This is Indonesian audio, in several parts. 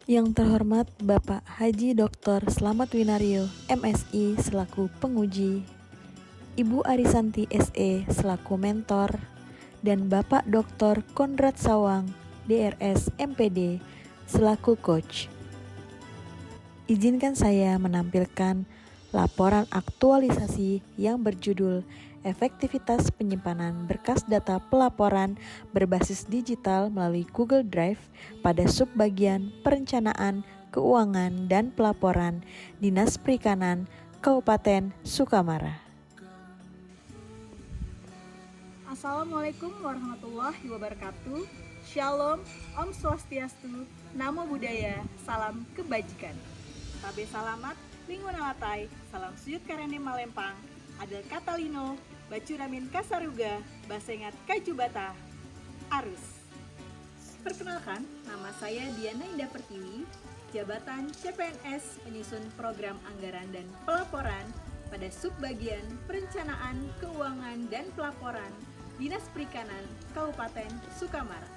Yang terhormat Bapak Haji Dr. Slamet Winario, MSI selaku penguji, Ibu Arisanti SE selaku mentor, dan Bapak Dr. Konrad Sawang, DRS MPD selaku coach. Izinkan saya menampilkan laporan aktualisasi yang berjudul Efektivitas Penyimpanan Berkas Data Pelaporan Berbasis Digital melalui Google Drive pada subbagian Perencanaan, Keuangan, dan Pelaporan Dinas Perikanan Kabupaten Sukamara. Assalamualaikum warahmatullahi wabarakatuh. Shalom, Om Swastiastu, Namo Buddhaya, Salam Kebajikan. Tabe salamat, Lingun alatai, Salam sujud karene malempang, Adel Katalino, Bacuramin Kasaruga, Basengat Kajubata, Arus. Perkenalkan, nama saya Diana Indah Pertiwi, Jabatan CPNS penyusun program anggaran dan pelaporan pada subbagian Perencanaan, Keuangan, dan Pelaporan Dinas Perikanan Kabupaten Sukamara.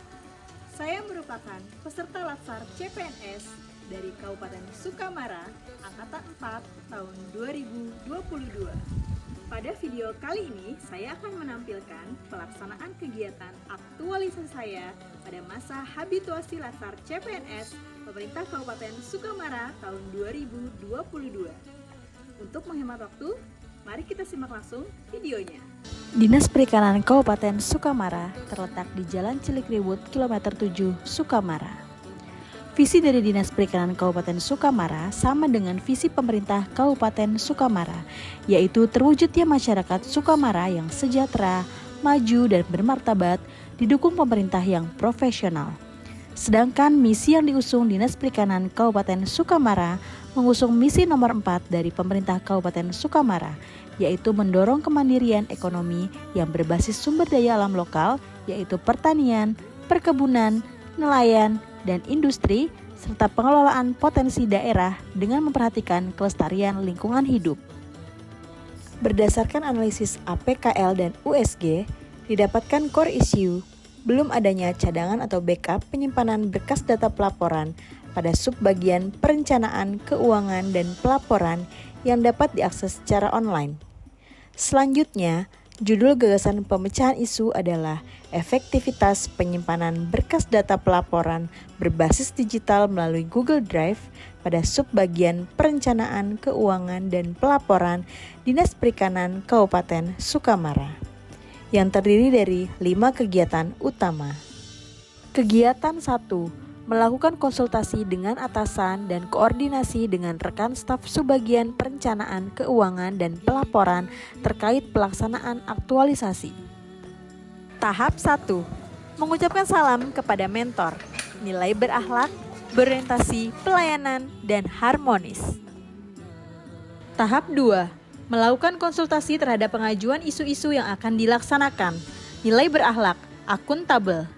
Saya merupakan peserta latsar CPNS dari Kabupaten Sukamara, Angkatan 4 tahun 2022. Pada video kali ini, saya akan menampilkan pelaksanaan kegiatan aktualisasi saya pada masa habituasi latsar CPNS Pemerintah Kabupaten Sukamara tahun 2022. Untuk menghemat waktu, mari kita simak langsung videonya. Dinas Perikanan Kabupaten Sukamara terletak di Jalan Cilikriwut, kilometer 7, Sukamara. Visi dari Dinas Perikanan Kabupaten Sukamara sama dengan visi pemerintah Kabupaten Sukamara, yaitu terwujudnya masyarakat Sukamara yang sejahtera, maju, dan bermartabat, didukung pemerintah yang profesional. Sedangkan misi yang diusung Dinas Perikanan Kabupaten Sukamara mengusung misi nomor 4 dari pemerintah Kabupaten Sukamara, yaitu mendorong kemandirian ekonomi yang berbasis sumber daya alam lokal, yaitu pertanian, perkebunan, nelayan, dan industri, serta pengelolaan potensi daerah dengan memperhatikan kelestarian lingkungan hidup. Berdasarkan analisis APKL dan USG, didapatkan core issue belum adanya cadangan atau backup penyimpanan berkas data pelaporan pada subbagian Perencanaan, Keuangan, dan Pelaporan yang dapat diakses secara online. Selanjutnya, judul gagasan pemecahan isu adalah efektivitas penyimpanan berkas data pelaporan berbasis digital melalui Google Drive pada subbagian Perencanaan, Keuangan, dan Pelaporan Dinas Perikanan Kabupaten Sukamara, yang terdiri dari 5 kegiatan utama. Kegiatan 1. Melakukan konsultasi dengan atasan dan koordinasi dengan rekan staf subbagian Perencanaan, Keuangan, dan Pelaporan terkait pelaksanaan aktualisasi. Tahap 1. Mengucapkan salam kepada mentor, nilai berakhlak, berorientasi, pelayanan, dan harmonis. Tahap 2. Melakukan konsultasi terhadap pengajuan isu-isu yang akan dilaksanakan, nilai berakhlak, akuntabel.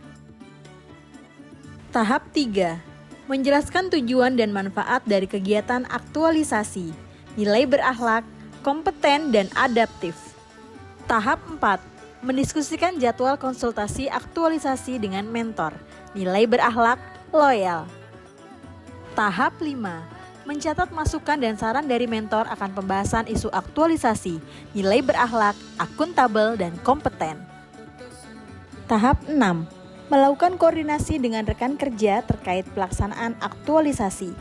Tahap 3. Menjelaskan tujuan dan manfaat dari kegiatan aktualisasi, nilai berakhlak, kompeten, dan adaptif. Tahap 4. Mendiskusikan jadwal konsultasi aktualisasi dengan mentor, nilai berakhlak, loyal. Tahap 5. Mencatat masukan dan saran dari mentor akan pembahasan isu aktualisasi, nilai berakhlak, akuntabel, dan kompeten. Tahap 6. Melakukan koordinasi dengan rekan kerja terkait pelaksanaan aktualisasi,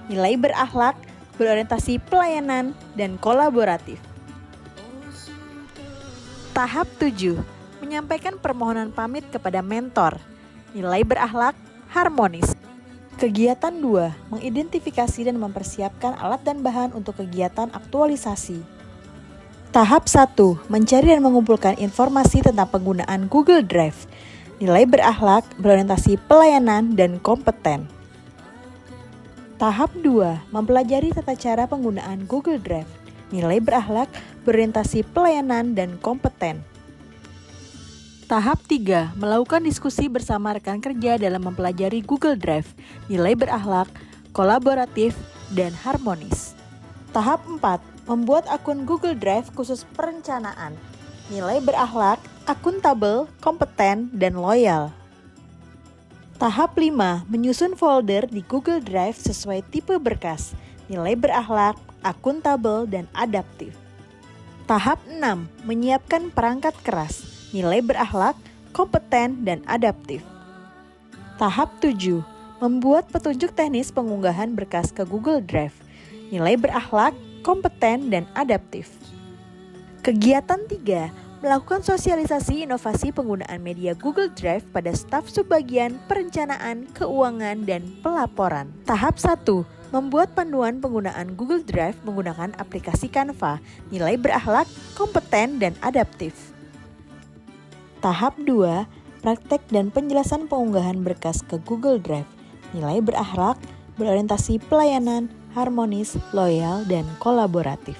nilai berakhlak, berorientasi pelayanan, dan kolaboratif. Tahap 7. Menyampaikan permohonan pamit kepada mentor, nilai berakhlak, harmonis. Kegiatan 2. Mengidentifikasi dan mempersiapkan alat dan bahan untuk kegiatan aktualisasi. Tahap 1. Mencari dan mengumpulkan informasi tentang penggunaan Google Drive, nilai berakhlak, berorientasi pelayanan, dan kompeten. Tahap 2. Mempelajari tata cara penggunaan Google Drive, nilai berakhlak, berorientasi pelayanan, dan kompeten. Tahap 3. Melakukan diskusi bersama rekan kerja dalam mempelajari Google Drive, nilai berakhlak, kolaboratif, dan harmonis. Tahap 4. Membuat akun Google Drive khusus perencanaan, nilai berakhlak, akuntabel, kompeten, dan loyal. Tahap 5, menyusun folder di Google Drive sesuai tipe berkas, nilai berakhlak, akuntabel, dan adaptif. Tahap 6, menyiapkan perangkat keras, nilai berakhlak, kompeten, dan adaptif. Tahap 7, membuat petunjuk teknis pengunggahan berkas ke Google Drive, nilai berakhlak, kompeten, dan adaptif. Kegiatan 3, melakukan sosialisasi inovasi penggunaan media Google Drive pada staf subbagian perencanaan, keuangan, dan pelaporan. Tahap 1, membuat panduan penggunaan Google Drive menggunakan aplikasi Canva, nilai berakhlak, kompeten, dan adaptif. Tahap 2, praktek dan penjelasan pengunggahan berkas ke Google Drive, nilai berakhlak, berorientasi pelayanan, harmonis, loyal, dan kolaboratif.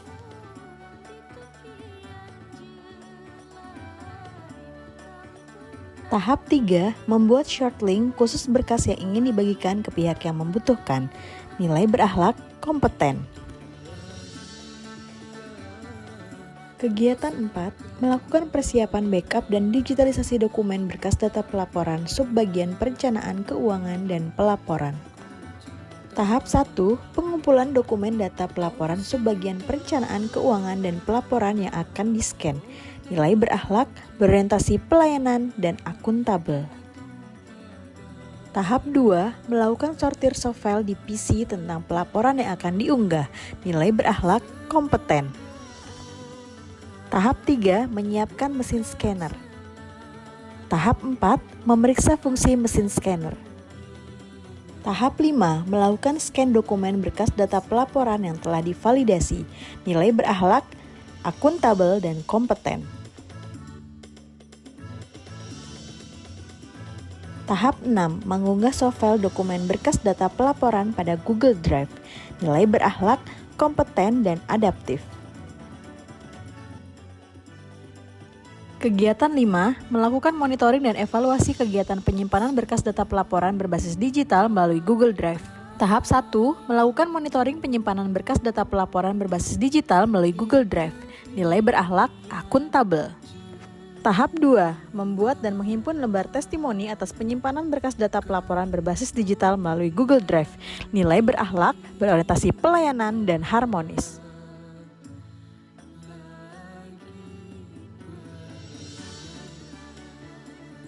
Tahap 3, membuat short link khusus berkas yang ingin dibagikan ke pihak yang membutuhkan, nilai berakhlak, kompeten. Kegiatan 4, melakukan persiapan backup dan digitalisasi dokumen berkas data pelaporan subbagian perencanaan keuangan dan pelaporan. Tahap 1, pengumpulan dokumen data pelaporan subbagian perencanaan keuangan dan pelaporan yang akan di-scan, nilai berakhlak, berorientasi pelayanan, dan akuntabel. Tahap 2, melakukan sortir soft file di PC tentang pelaporan yang akan diunggah, nilai berakhlak, kompeten. Tahap 3, menyiapkan mesin scanner. Tahap 4, memeriksa fungsi mesin scanner. Tahap 5, melakukan scan dokumen berkas data pelaporan yang telah divalidasi, nilai berakhlak, akuntabel, dan kompeten. Tahap 6, mengunggah soft file dokumen berkas data pelaporan pada Google Drive, nilai berakhlak, kompeten, dan adaptif. Kegiatan 5, melakukan monitoring dan evaluasi kegiatan penyimpanan berkas data pelaporan berbasis digital melalui Google Drive. Tahap 1, melakukan monitoring penyimpanan berkas data pelaporan berbasis digital melalui Google Drive, nilai berakhlak, akuntabel. Tahap 2, membuat dan menghimpun lembar testimoni atas penyimpanan berkas data pelaporan berbasis digital melalui Google Drive, nilai berakhlak, berorientasi pelayanan, dan harmonis.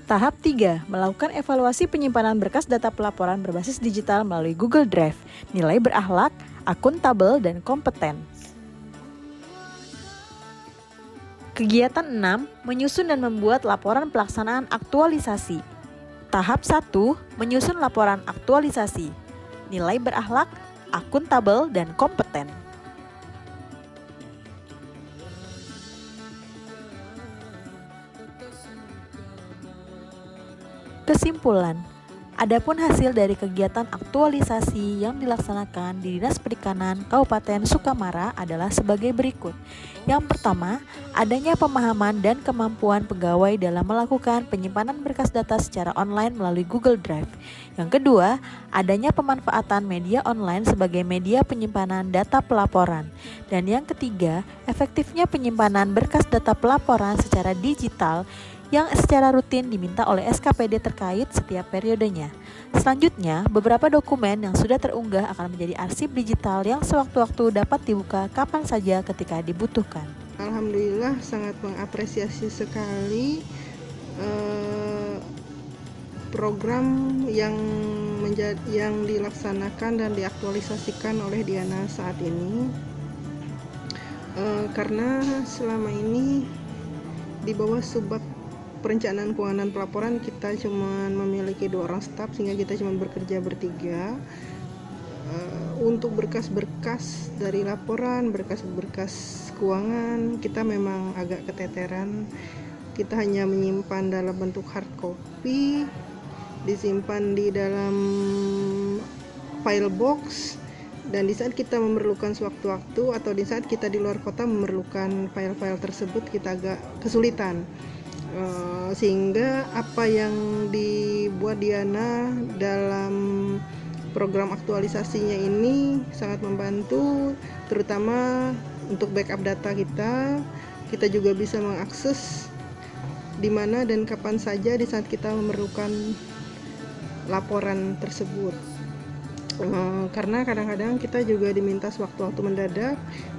Tahap 3, melakukan evaluasi penyimpanan berkas data pelaporan berbasis digital melalui Google Drive, nilai berakhlak, akuntabel, dan kompeten. Kegiatan 6, menyusun dan membuat laporan pelaksanaan aktualisasi. Tahap 1, menyusun laporan aktualisasi, nilai berakhlak, akuntabel, dan kompeten. Kesimpulan, adapun hasil dari kegiatan aktualisasi yang dilaksanakan di Dinas Perikanan Kabupaten Sukamara adalah sebagai berikut. Yang pertama, adanya pemahaman dan kemampuan pegawai dalam melakukan penyimpanan berkas data secara online melalui Google Drive. Yang kedua, adanya pemanfaatan media online sebagai media penyimpanan data pelaporan. Dan yang ketiga, efektifnya penyimpanan berkas data pelaporan secara digital yang secara rutin diminta oleh SKPD terkait setiap periodenya. Selanjutnya, beberapa dokumen yang sudah terunggah akan menjadi arsip digital yang sewaktu-waktu dapat dibuka kapan saja ketika dibutuhkan. Alhamdulillah sangat mengapresiasi sekali program yang dilaksanakan dan diaktualisasikan oleh Diana saat ini, karena selama ini di bawah subbab perencanaan keuangan pelaporan kita cuma memiliki 2 orang staf, sehingga kita cuma bekerja bertiga. Untuk berkas-berkas dari laporan, berkas-berkas keuangan, kita memang agak keteteran. Kita hanya menyimpan dalam bentuk hard copy, disimpan di dalam file box, dan di saat kita memerlukan sewaktu-waktu atau di saat kita di luar kota memerlukan file-file tersebut, kita agak kesulitan. Sehingga apa yang dibuat Diana dalam program aktualisasinya ini sangat membantu, terutama untuk backup data kita. Kita juga bisa mengakses di mana dan kapan saja di saat kita memerlukan laporan tersebut. Karena kadang-kadang kita juga diminta sewaktu-waktu mendadak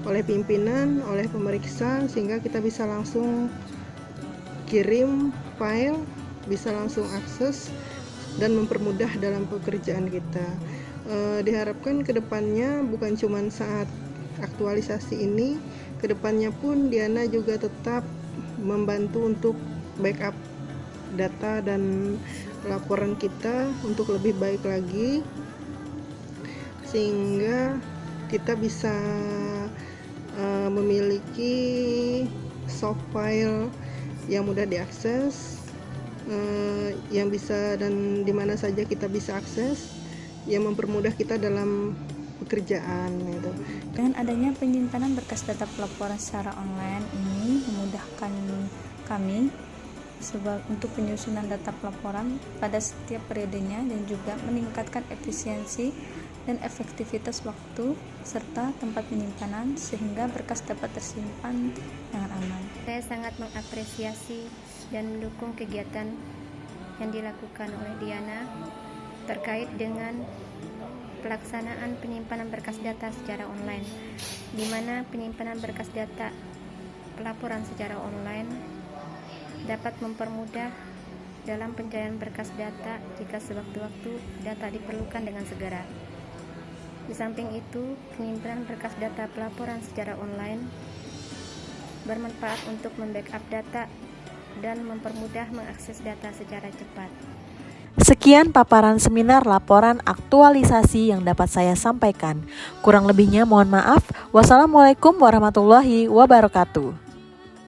oleh pimpinan, oleh pemeriksa, sehingga kita bisa langsung kirim file, bisa langsung akses dan mempermudah dalam pekerjaan kita. Diharapkan kedepannya bukan cuma saat aktualisasi ini, kedepannya pun Diana juga tetap membantu untuk backup data dan laporan kita untuk lebih baik lagi, sehingga kita bisa memiliki soft file yang mudah diakses, yang bisa dan di mana saja kita bisa akses, yang mempermudah kita dalam pekerjaan gitu. Dengan adanya penyimpanan berkas data pelaporan secara online ini memudahkan kami untuk penyusunan data pelaporan pada setiap periodenya dan juga meningkatkan efisiensi dan efektivitas waktu serta tempat penyimpanan sehingga berkas dapat tersimpan dengan aman. Saya sangat mengapresiasi dan mendukung kegiatan yang dilakukan oleh Diana terkait dengan pelaksanaan penyimpanan berkas data secara online, di mana penyimpanan berkas data pelaporan secara online dapat mempermudah dalam pencarian berkas data jika sewaktu-waktu data diperlukan dengan segera. Di samping itu, penyimpanan berkas data pelaporan secara online bermanfaat untuk membackup data dan mempermudah mengakses data secara cepat. Sekian paparan seminar laporan aktualisasi yang dapat saya sampaikan. Kurang lebihnya mohon maaf. Wassalamualaikum warahmatullahi wabarakatuh.